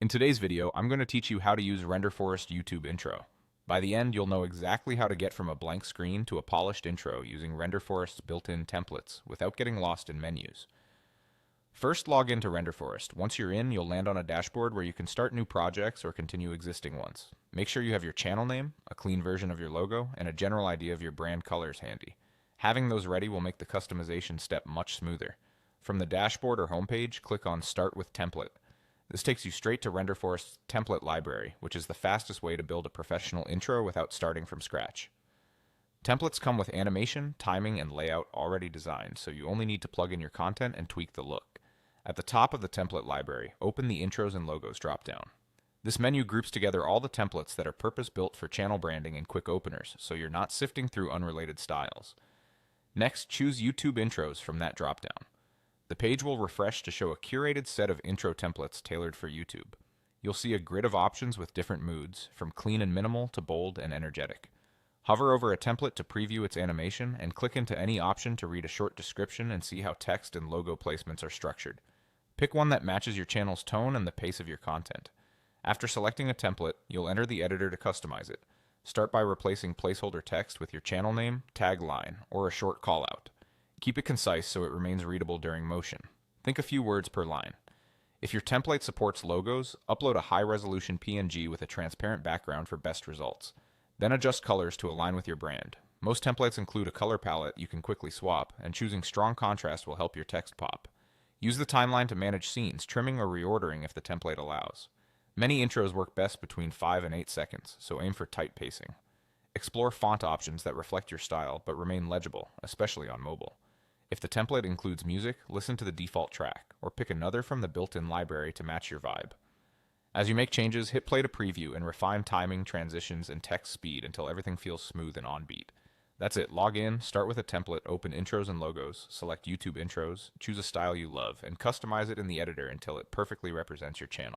In today's video, I'm going to teach you how to use Renderforest YouTube intro. By the end, you'll know exactly how to get from a blank screen to a polished intro using Renderforest's built-in templates without getting lost in menus. First, log into Renderforest. Once you're in, you'll land on a dashboard where you can start new projects or continue existing ones. Make sure you have your channel name, a clean version of your logo, and a general idea of your brand colors handy. Having those ready will make the customization step much smoother. From the dashboard or homepage, click on Start with Template. This takes you straight to Renderforest's template library, which is the fastest way to build a professional intro without starting from scratch. Templates come with animation, timing, and layout already designed, so you only need to plug in your content and tweak the look. At the top of the template library, open the Intros and Logos dropdown. This menu groups together all the templates that are purpose-built for channel branding and quick openers, so you're not sifting through unrelated styles. Next, choose YouTube Intros from that dropdown. The page will refresh to show a curated set of intro templates tailored for YouTube. You'll see a grid of options with different moods, from clean and minimal to bold and energetic. Hover over a template to preview its animation, and click into any option to read a short description and see how text and logo placements are structured. Pick one that matches your channel's tone and the pace of your content. After selecting a template, you'll enter the editor to customize it. Start by replacing placeholder text with your channel name, tagline, or a short callout. Keep it concise so it remains readable during motion. Think a few words per line. If your template supports logos, upload a high-resolution PNG with a transparent background for best results. Then adjust colors to align with your brand. Most templates include a color palette you can quickly swap, and choosing strong contrast will help your text pop. Use the timeline to manage scenes, trimming or reordering if the template allows. Many intros work best between 5 and 8 seconds, so aim for tight pacing. Explore font options that reflect your style but remain legible, especially on mobile. If the template includes music, listen to the default track, or pick another from the built-in library to match your vibe. As you make changes, hit play to preview and refine timing, transitions, and text speed until everything feels smooth and on beat. That's it. Log in, start with a template, open Intros and Logos, select YouTube Intros, choose a style you love, and customize it in the editor until it perfectly represents your channel.